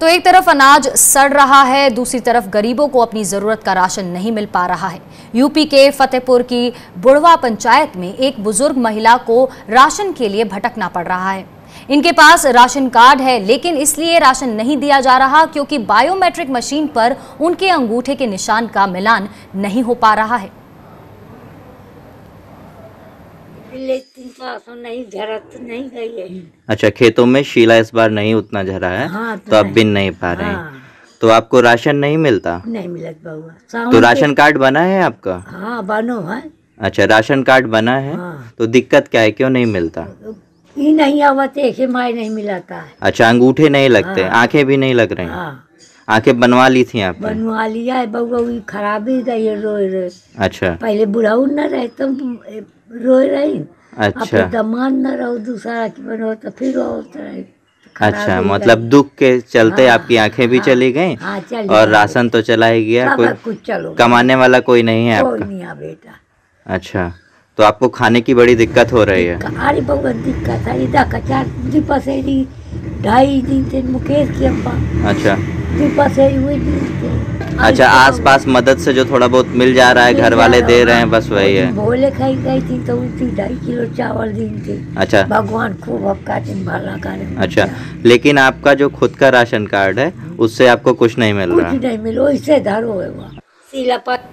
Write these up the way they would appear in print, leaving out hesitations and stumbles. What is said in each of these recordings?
तो एक तरफ अनाज सड़ रहा है, दूसरी तरफ गरीबों को अपनी जरूरत का राशन नहीं मिल पा रहा है। यूपी के फतेहपुर की बुढ़वा पंचायत में एक बुजुर्ग महिला को राशन के लिए भटकना पड़ रहा है। इनके पास राशन कार्ड है, लेकिन इसलिए राशन नहीं दिया जा रहा क्योंकि बायोमेट्रिक मशीन पर उनके अंगूठे के निशान का मिलान नहीं हो पा रहा है। नहीं झरत नहीं गई है। अच्छा, खेतों में शीला इस बार नहीं उतना झरा है। हाँ, तो अब बिन नहीं पा रहे हैं। हाँ। तो आपको राशन नहीं मिलता? नहीं मिलत बउआ। तो राशन कार्ड बना है आपका? हाँ बनो है। अच्छा, राशन कार्ड बना है। हाँ। तो दिक्कत क्या है, क्यों नहीं मिलता? ये नहीं आवते के माय नहीं मिलाता है। अच्छा, अंगूठे नहीं लगते। हाँ। आंखें भी नहीं लग रही? हाँ। आंखें बनवा ली थी आपने? बनवा लिया है बउआ, खराबी रही रोए रहे। अच्छा, पहले बुढ़ाऊ न रहे तो रोए रही। अच्छा, दमान न रहो दूसरा की बनो तो फिर रहे। अच्छा, मतलब दुख के चलते हाँ, आपकी आंखें भी हाँ, चली गईं। हाँ, चली और गई। राशन तो चला ही गया। कोई कुछ चलो कमाने वाला कोई नहीं है कोई आपका? नहीं है बेटा। अच्छा, तो आपको खाने की बड़ी दिक्कत हो रही है? अरे बहुत दिक्कत है। इधर कचार दीपसेरी 2.5 दिन से मुकेश की अम्मा। अच्छा, दीपसेरी हुई दिन से। अच्छा, आसपास मदद से जो थोड़ा बहुत मिल जा रहा है, घर वाले दे रहे हैं, बस वही है। भोले खाई गई थी तो उसी 2.5 किलो चावल दी थी। अच्छा, भगवान खूब आपका दिन भला करे। अच्छा, लेकिन आपका जो खुद का राशन कार्ड है उससे आपको कुछ नहीं मिल रहा? कुछ नहीं मिलो, इससे धरो है वो सीलापत।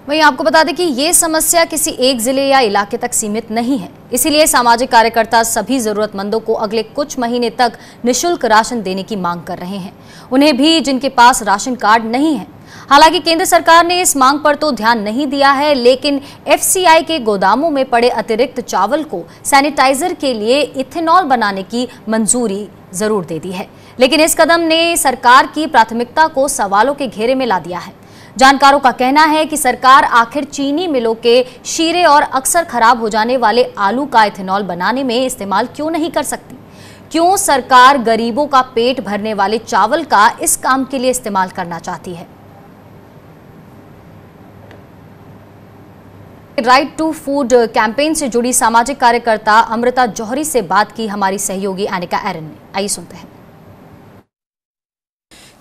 वहीं आपको बता दें कि ये समस्या किसी एक जिले या इलाके तक सीमित नहीं है, इसीलिए सामाजिक कार्यकर्ता सभी जरूरतमंदों को अगले कुछ महीने तक निःशुल्क राशन देने की मांग कर रहे हैं, उन्हें भी जिनके पास राशन कार्ड नहीं है। हालांकि केंद्र सरकार ने इस मांग पर तो ध्यान नहीं दिया है, लेकिन एफसीआई के गोदामों में पड़े अतिरिक्त चावल को सैनिटाइजर के लिए इथेनॉल बनाने की मंजूरी जरूर दे दी है। लेकिन इस कदम ने सरकार की प्राथमिकता को सवालों के घेरे में ला दिया है। जानकारों का कहना है कि सरकार आखिर चीनी मिलों के शीरे और अक्सर खराब हो जाने वाले आलू का इथेनॉल बनाने में इस्तेमाल क्यों नहीं कर सकती? क्यों सरकार गरीबों का पेट भरने वाले चावल का इस काम के लिए इस्तेमाल करना चाहती है? राइट टू फूड कैंपेन से जुड़ी सामाजिक कार्यकर्ता अमृता जौहरी से बात की हमारी सहयोगी एनिका एरन ने। आइए सुनते हैं।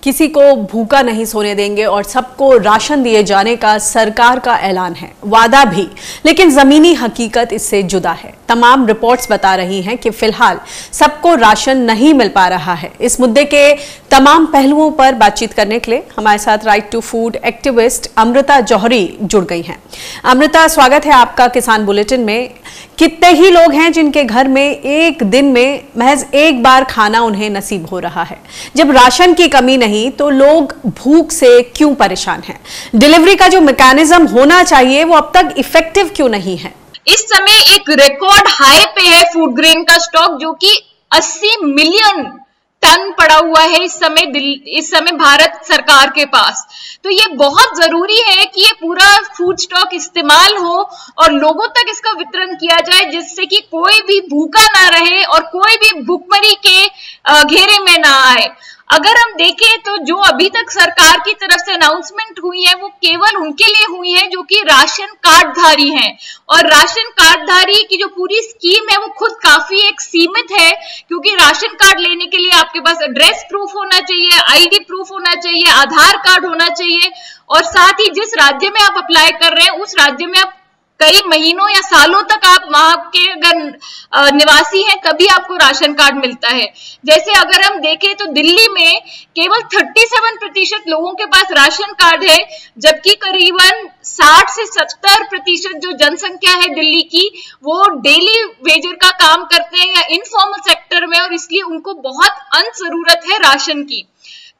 किसी को भूखा नहीं सोने देंगे और सबको राशन दिए जाने का सरकार का ऐलान है, वादा भी, लेकिन जमीनी हकीकत इससे जुदा है। तमाम रिपोर्ट्स बता रही हैं कि फिलहाल सबको राशन नहीं मिल पा रहा है। इस मुद्दे के तमाम पहलुओं पर बातचीत करने के लिए हमारे साथ right to food activist Amrita Johri जुड़ गई हैं। अमृता, स्वागत है आपका किसान बुलेटिन में। कितने ही लोग हैं जिनके घर में एक दिन में महज एक बार खाना उन्हें नसीब हो रहा है? जब राशन की कमी नहीं तो लोग भूख से क्यों परेशान हैं? डिलीवरी का जो मैकेनिज्म होना चाहिए वो अब तक इफेक्टिव क्यों नहीं है? इस समय एक रिकॉर्ड हाई पे है फूड ग्रेन का स्टॉक, जो कि 80 मिलियन टन पड़ा हुआ है इस समय भारत सरकार के पास। तो ये बहुत जरूरी है कि ये पूरा फूड स्टॉक इस्तेमाल हो और लोगों तक इसका वितरण किया जाए, जिससे कि कोई भी भूखा ना रहे और कोई भी भूखमरी के घेरे में ना आए। अगर हम देखें तो जो अभी तक सरकार की तरफ से अनाउंसमेंट हुई है वो केवल उनके लिए हुई है जो कि राशन कार्डधारी हैं, और राशन कार्डधारी की जो पूरी स्कीम है वो खुद काफी एक सीमित है, क्योंकि राशन कार्ड लेने के लिए आपके पास एड्रेस प्रूफ होना चाहिए, आईडी प्रूफ होना चाहिए, आधार कार्ड होना चाहिए, और साथ ही जिस राज्य में आप अप्लाई कर रहे हैं उस राज्य में आप कई महीनों या सालों तक आप वहां के अगर निवासी हैं तभी आपको राशन कार्ड मिलता है। जैसे अगर हम देखें तो दिल्ली में केवल 37% लोगों के पास राशन कार्ड है, जबकि करीबन 60 से 70% जो जनसंख्या है दिल्ली की वो डेली वेजर का काम करते हैं या इनफॉर्मल सेक्टर में, और इसलिए उनको बहुत जरूरत है राशन की।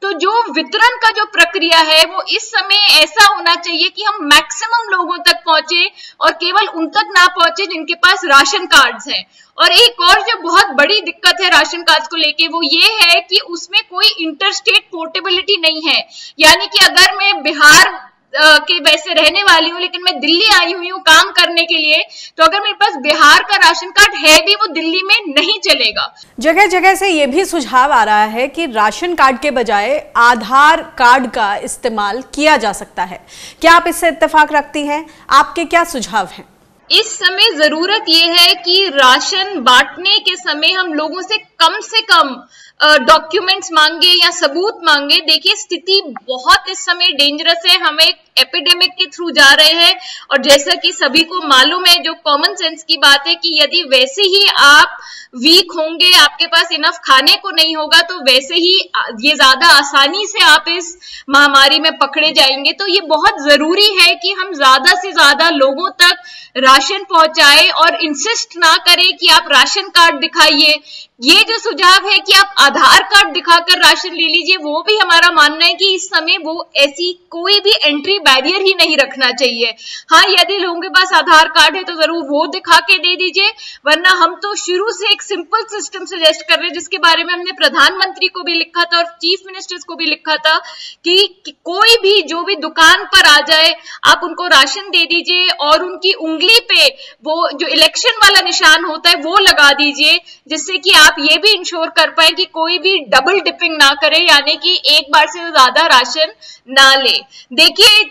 तो जो वितरण का जो प्रक्रिया है वो इस समय ऐसा होना चाहिए कि हम मैक्सिमम लोगों तक पहुंचे और केवल उन तक ना पहुंचे जिनके पास राशन कार्ड्स हैं। और एक और जो बहुत बड़ी दिक्कत है राशन कार्ड्स को लेके वो ये है कि उसमें कोई इंटरस्टेट पोर्टेबिलिटी नहीं है, यानी कि अगर मैं बिहार के वैसे रहने वाली हूँ लेकिन मैं दिल्ली आई हुई हूँ काम करने के लिए, तो अगर मेरे पास बिहार का राशन कार्ड है भी वो दिल्ली में नहीं चलेगा। जगह जगह से ये भी सुझाव आ रहा है कि राशन कार्ड के बजाय आधार कार्ड का इस्तेमाल किया जा सकता है। क्या आप इससे इत्तेफाक रखती हैं? आपके क्या सुझाव हैं? इस समय जरूरत यह है कि राशन बांटने के समय हम लोगों से कम डॉक्यूमेंट्स मांगे या सबूत मांगे। देखिए स्थिति बहुत इस समय डेंजरस है, हम एक एपिडेमिक के थ्रू जा रहे हैं और जैसा कि सभी को मालूम है, जो कॉमन सेंस की बात है कि यदि वैसे ही आप वीक होंगे, आपके पास इनफ खाने को नहीं होगा, तो वैसे ही ये ज्यादा आसानी से आप इस महामारी में पकड़े जाएंगे। तो ये बहुत जरूरी है कि हम ज्यादा से ज्यादा लोगों तक राशन पहुंचाए और इंसिस्ट ना करें कि आप राशन कार्ड दिखाइए। ये जो सुझाव है कि आप आधार कार्ड दिखाकर राशन ले लीजिए, वो भी हमारा मानना है कि इस समय वो ऐसी कोई भी एंट्री बैरियर ही नहीं रखना चाहिए। हाँ, यदि लोगों के पास आधार कार्ड है तो जरूर वो दिखा के दे दीजिए, वरना हम तो शुरू से एक सिंपल सिस्टम सजेस्ट कर रहे हैं, जिसके बारे में हमने प्रधानमंत्री को भी लिखा था और चीफ मिनिस्टर्स को भी लिखा था कि कोई भी जो भी दुकान पर आ जाए आप उनको राशन दे दीजिए और उनकी उंगली पे वो जो इलेक्शन वाला निशान होता है वो लगा दीजिए, जिससे कि आप ये भी इंश्योर कर पाए कि कोई भी डबल डिपिंग ना करे, यानी कि एक बार से ज्यादा राशन ना ले। देखिए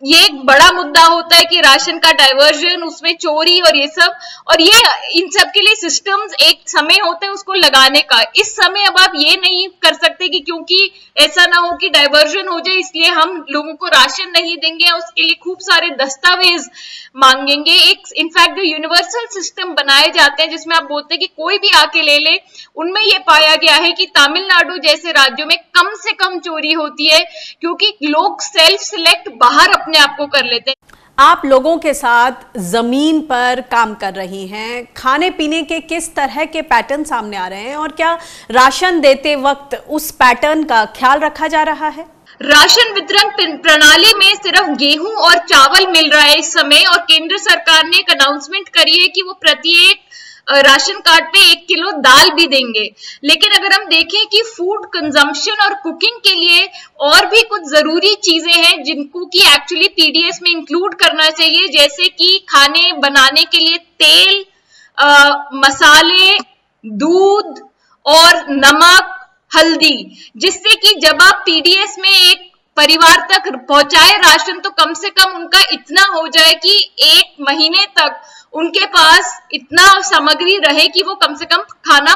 ये एक बड़ा मुद्दा होता है कि राशन का डाइवर्जन, उसमें चोरी और ये सब, और ये इन सब के लिए सिस्टम्स एक समय होता है उसको लगाने का। इस समय अब आप ये नहीं कर सकते कि क्योंकि ऐसा ना हो कि डाइवर्जन हो जाए इसलिए हम लोगों को राशन नहीं देंगे, उसके लिए खूब सारे दस्तावेज मांगेंगे। एक इनफैक्ट जो यूनिवर्सल सिस्टम बनाए जाते हैं जिसमें आप बोलते हैं कि कोई भी आके ले ले, उनमें ये पाया गया है कि तमिलनाडु जैसे राज्यों में कम से कम चोरी होती है क्योंकि लोग सेल्फ सिलेक्ट बाहर अपने आप को कर लेते हैं। आप लोगों के साथ जमीन पर काम कर रही हैं, खाने पीने के किस तरह के पैटर्न सामने आ रहे हैं और क्या राशन देते वक्त उस पैटर्न का ख्याल रखा जा रहा है? राशन वितरण प्रणाली में सिर्फ गेहूं और चावल मिल रहा है इस समय, और केंद्र सरकार ने एक अनाउंसमेंट करी है कि वो प्रत्येक राशन कार्ड पे 1 किलो दाल भी देंगे। लेकिन अगर हम देखें कि फूड कंजम्पशन और कुकिंग के लिए और भी कुछ जरूरी चीजें हैं जिनको कि एक्चुअली पीडीएस में इंक्लूड करना चाहिए, जैसे कि खाने बनाने के लिए तेल, मसाले, दूध और नमक, हल्दी, जिससे कि जब आप पीडीएस में एक परिवार तक पहुंचाए राशन तो कम से कम उनका इतना हो जाए कि 1 महीने तक उनके पास इतना सामग्री रहे कि वो कम से कम खाना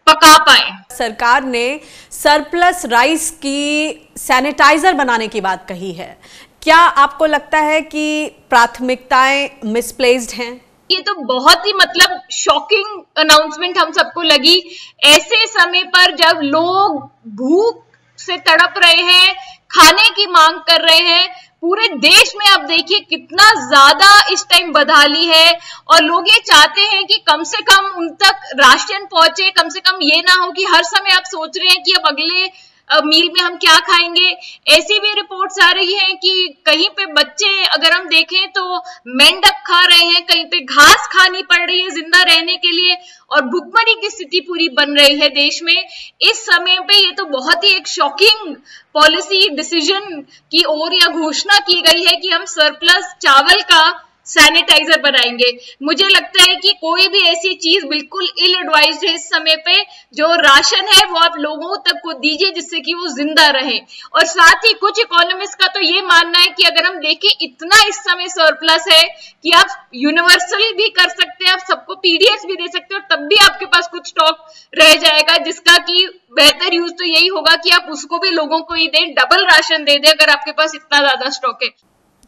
पका पाए। सरकार ने सरप्लस राइस की सैनिटाइजर बनाने की बात कही है, क्या आपको लगता है कि प्राथमिकताएं मिसप्लेस्ड हैं? ये तो बहुत ही मतलब शॉकिंग अनाउंसमेंट हम सबको लगी ऐसे समय पर जब लोग भूख से तड़प रहे हैं, खाने की मांग कर रहे हैं। पूरे देश में आप देखिए कितना ज्यादा इस टाइम बदहाली है और लोग ये चाहते हैं कि कम से कम उन तक राशन पहुंचे, कम से कम ये ना हो कि हर समय आप सोच रहे हैं कि अब अगले मील में हम क्या खाएंगे। ऐसी भी रिपोर्ट्स आ रही हैं कि कहीं पे बच्चे अगर हम देखें तो मेंढक खा रहे हैं, कहीं पे घास खानी पड़ रही है जिंदा रहने के लिए और भुखमरी की स्थिति पूरी बन रही है देश में। इस समय पे ये तो बहुत ही एक शॉकिंग पॉलिसी डिसीजन की ओर या घोषणा की गई है कि हम सरप्लस चावल का सैनिटाइजर बनाएंगे। मुझे लगता है कि कोई भी ऐसी चीज बिल्कुल इल एडवाइज्ड है इस समय पे। जो राशन है वो आप लोगों तक को दीजिए जिससे कि वो जिंदा रहे। और साथ ही कुछ इकोनॉमिस्ट का तो ये मानना है कि अगर हम देखें इतना इस समय सरप्लस है कि आप यूनिवर्सल भी कर सकते हैं, आप सबको पीडीएस भी दे सकते हैं और तब भी आपके पास कुछ स्टॉक रह जाएगा, जिसका कि बेहतर यूज तो यही होगा कि आप उसको भी लोगों को ही दें, डबल राशन दे दें अगर आपके पास इतना ज्यादा स्टॉक है।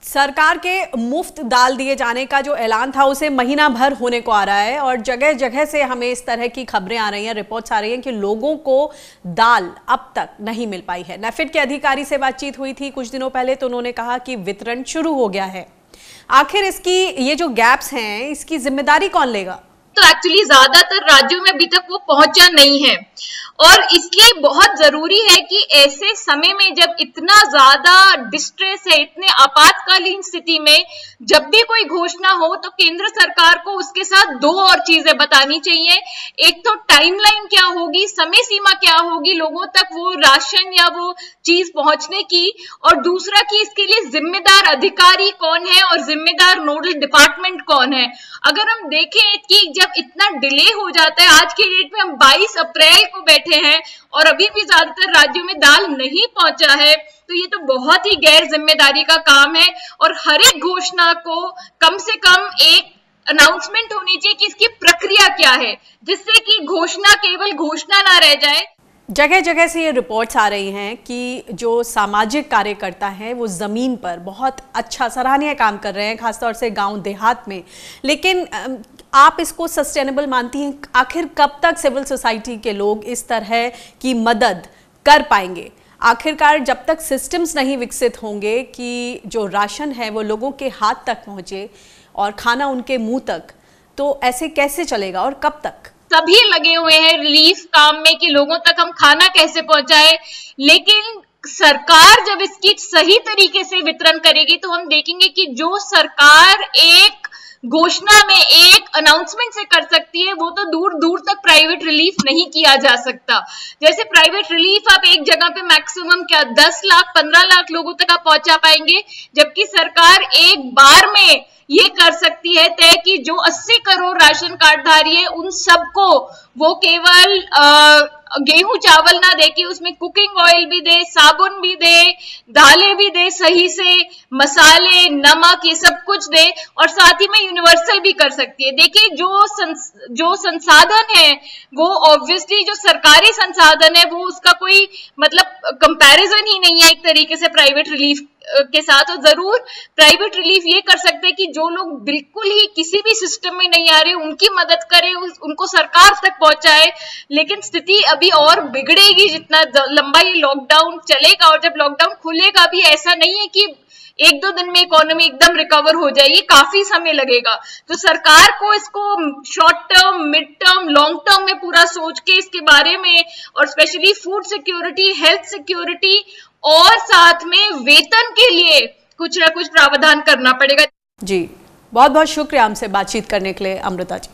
सरकार के मुफ्त दाल दिए जाने का जो ऐलान था उसे महीना भर होने को आ रहा है और जगह जगह से हमें इस तरह की खबरें आ रही हैं, रिपोर्ट्स आ रही हैं कि लोगों को दाल अब तक नहीं मिल पाई है। नेफेड के अधिकारी से बातचीत हुई थी कुछ दिनों पहले, तो उन्होंने कहा कि वितरण शुरू हो गया है। आखिर इसकी ये जो गैप्स हैं इसकी जिम्मेदारी कौन लेगा? तो एक्चुअली ज्यादातर राज्यों में अभी तक वो पहुंचा नहीं है और इसलिए बहुत जरूरी है कि ऐसे समय में जब इतना ज्यादा डिस्ट्रेस है, इतने आपातकालीन स्थिति में जब भी कोई घोषणा हो तो केंद्र सरकार को उसके साथ 2 और चीजें बतानी चाहिए। एक तो टाइमलाइन क्या होगी, समय सीमा क्या होगी लोगों तक वो राशन या वो चीज पहुंचने की, और दूसरा कि इसके लिए जिम्मेदार अधिकारी कौन है और जिम्मेदार नोडल डिपार्टमेंट कौन है। अगर हम देखें कि जब इतना डिले हो जाता है, आज के डेट में हम 22 अप्रैल को बैठे हैं और अभी भी ज्यादातर राज्यों में दाल नहीं पहुंचा है, तो ये तो बहुत ही गैर जिम्मेदारी का काम है। और हर एक घोषणा को कम से कम एक अनाउंसमेंट होनी चाहिए कि इसकी प्रक्रिया क्या है, जिससे कि घोषणा केवल घोषणा ना रह जाए। जगह जगह से ये रिपोर्ट्स आ रही हैं कि जो सामाजिक कार्यकर्ता हैं वो ज़मीन पर बहुत अच्छा सराहनीय काम कर रहे हैं, खासतौर से गांव देहात में। लेकिन आप इसको सस्टेनेबल मानती हैं? आखिर कब तक सिविल सोसाइटी के लोग इस तरह की मदद कर पाएंगे? आखिरकार जब तक सिस्टम्स नहीं विकसित होंगे कि जो राशन है वो लोगों के हाथ तक पहुंचे और खाना उनके मुंह तक, तो ऐसे कैसे चलेगा और कब तक? सभी लगे हुए हैं रिलीफ काम में कि लोगों तक हम खाना कैसे पहुंचाए, लेकिन सरकार जब इसकी सही तरीके से वितरण करेगी तो हम देखेंगे कि जो सरकार एक घोषणा में, एक अनाउंसमेंट से कर सकती है, वो तो दूर दूर तक प्राइवेट रिलीफ नहीं किया जा सकता। जैसे प्राइवेट रिलीफ आप एक जगह पे मैक्सिमम क्या 10 लाख 15 लाख लोगों तक आप पहुंचा पाएंगे, जबकि सरकार एक बार में ये कर सकती है तय कि जो 80 करोड़ राशन कार्ड धारी है उन सबको वो केवल गेहूं चावल ना दे के उसमें कुकिंग ऑयल भी दे, साबुन भी दे, दालें भी दे, सही से मसाले, नमक, ये सब कुछ दे, और साथ ही में यूनिवर्सल भी कर सकती है। देखिए जो संसाधन है वो ऑब्वियसली जो सरकारी संसाधन है वो उसका कोई मतलब कंपैरिजन ही नहीं है एक तरीके से प्राइवेट रिलीफ के साथ। और जरूर प्राइवेट रिलीफ ये कर सकते हैं कि जो लोग बिल्कुल ही किसी भी सिस्टम में नहीं आ रहे उनकी मदद करे, उनको सरकार तक पहुंचाए। लेकिन स्थिति अभी और बिगड़ेगी जितना लंबा ये लॉकडाउन चलेगा, और जब लॉकडाउन खुलेगा भी ऐसा नहीं है कि 1-2 दिन में इकोनॉमी एकदम रिकवर हो जाएगी, काफी समय लगेगा। तो सरकार को इसको short term, mid term, long term में पूरा सोच के इसके बारे में, और specially food security, health security और साथ में वेतन के लिए कुछ ना कुछ प्रावधान करना पड़ेगा। जी, बहुत बहुत शुक्रिया हमसे बातचीत करने के लिए अमृता जी।